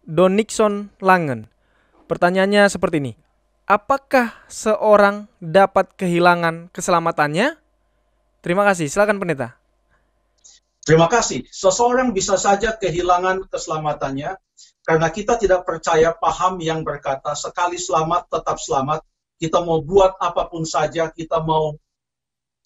Don Nixon Langen. Pertanyaannya seperti ini. Apakah seorang dapat kehilangan keselamatannya? Terima kasih. Silakan pendeta. Terima kasih. Seseorang bisa saja kehilangan keselamatannya karena kita tidak percaya paham yang berkata sekali selamat tetap selamat. Kita mau buat apapun saja, kita mau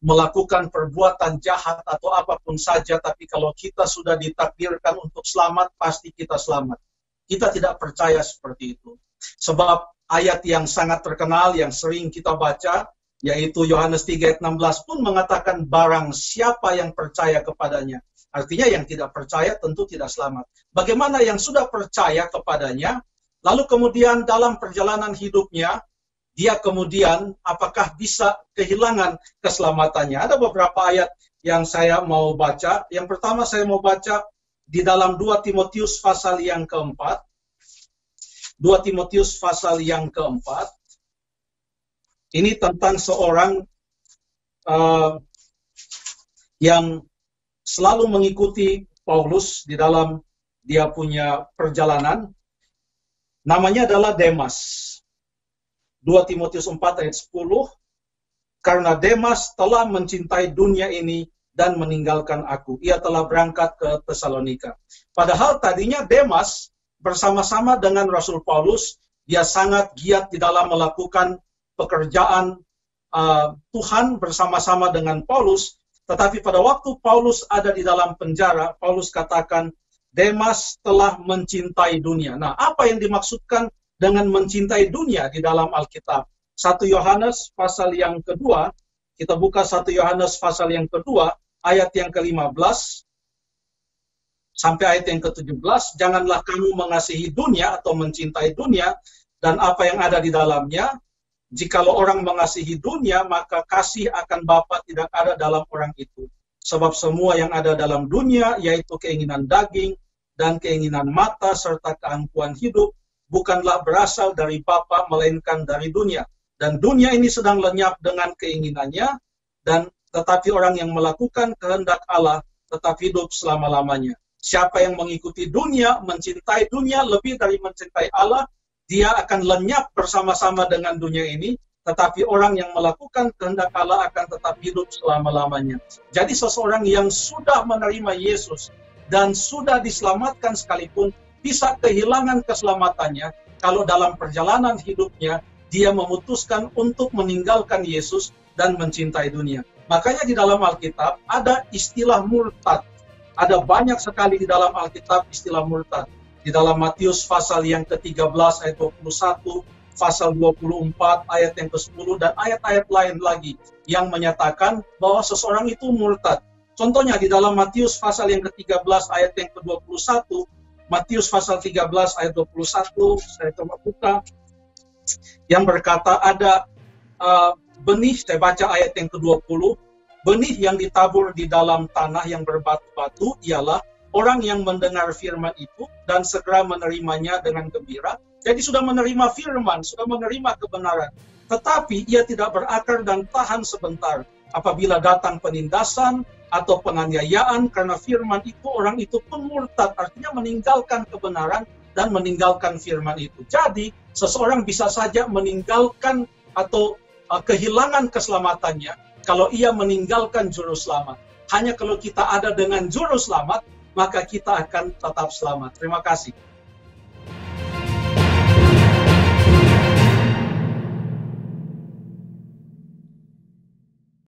melakukan perbuatan jahat atau apapun saja, tapi kalau kita sudah ditakdirkan untuk selamat, pasti kita selamat. Kita tidak percaya seperti itu. Sebab ayat yang sangat terkenal yang sering kita baca, yaitu Yohanes 3 ayat 16 pun mengatakan barang siapa yang percaya kepadanya. Artinya yang tidak percaya tentu tidak selamat. Bagaimana yang sudah percaya kepadanya, lalu kemudian dalam perjalanan hidupnya, dia kemudian apakah bisa kehilangan keselamatannya? Ada beberapa ayat yang saya mau baca. Yang pertama saya mau baca di dalam 2 Timotius pasal yang keempat. 2 Timotius pasal yang keempat. Ini tentang seorang yang selalu mengikuti Paulus di dalam dia punya perjalanan. Namanya adalah Demas. 2 Timotius 4 ayat 10, karena Demas telah mencintai dunia ini dan meninggalkan aku. Ia telah berangkat ke Tesalonika. Padahal tadinya Demas bersama-sama dengan Rasul Paulus, dia sangat giat di dalam melakukan pekerjaan Tuhan bersama-sama dengan Paulus. Tetapi pada waktu Paulus ada di dalam penjara, Paulus katakan, Demas telah mencintai dunia. Nah, apa yang dimaksudkan dengan mencintai dunia di dalam Alkitab? 1 Yohanes pasal yang kedua, kita buka 1 Yohanes pasal yang kedua, ayat yang ke-15, sampai ayat yang ke-17, janganlah kamu mengasihi dunia atau mencintai dunia, dan apa yang ada di dalamnya. Jikalau orang mengasihi dunia, maka kasih akan Bapa tidak ada dalam orang itu. Sebab semua yang ada dalam dunia, yaitu keinginan daging dan keinginan mata serta keangkuhan hidup, bukanlah berasal dari Bapa, melainkan dari dunia. Dan dunia ini sedang lenyap dengan keinginannya, dan tetapi orang yang melakukan kehendak Allah tetap hidup selama-lamanya. Siapa yang mengikuti dunia, mencintai dunia lebih dari mencintai Allah, dia akan lenyap bersama-sama dengan dunia ini, tetapi orang yang melakukan kehendak Allah akan tetap hidup selama-lamanya. Jadi seseorang yang sudah menerima Yesus dan sudah diselamatkan sekalipun bisa kehilangan keselamatannya kalau dalam perjalanan hidupnya dia memutuskan untuk meninggalkan Yesus dan mencintai dunia. Makanya di dalam Alkitab ada istilah murtad. Ada banyak sekali di dalam Alkitab istilah murtad. Di dalam Matius pasal yang ke-13 ayat 21, pasal 24 ayat yang ke-10, dan ayat-ayat lain lagi yang menyatakan bahwa seseorang itu murtad. Contohnya di dalam Matius pasal yang ke-13 ayat yang ke-21, Matius pasal 13 ayat 21, saya coba buka, yang berkata ada benih, saya baca ayat yang ke-20, benih yang ditabur di dalam tanah yang berbatu-batu ialah orang yang mendengar firman itu dan segera menerimanya dengan gembira. Jadi sudah menerima firman, sudah menerima kebenaran. Tetapi ia tidak berakar dan tahan sebentar. Apabila datang penindasan atau penganiayaan karena firman itu, orang itu pun murtad. Artinya meninggalkan kebenaran dan meninggalkan firman itu. Jadi seseorang bisa saja meninggalkan atau kehilangan keselamatannya kalau ia meninggalkan juru selamat. Hanya kalau kita ada dengan juru selamat, maka kita akan tetap selamat. Terima kasih.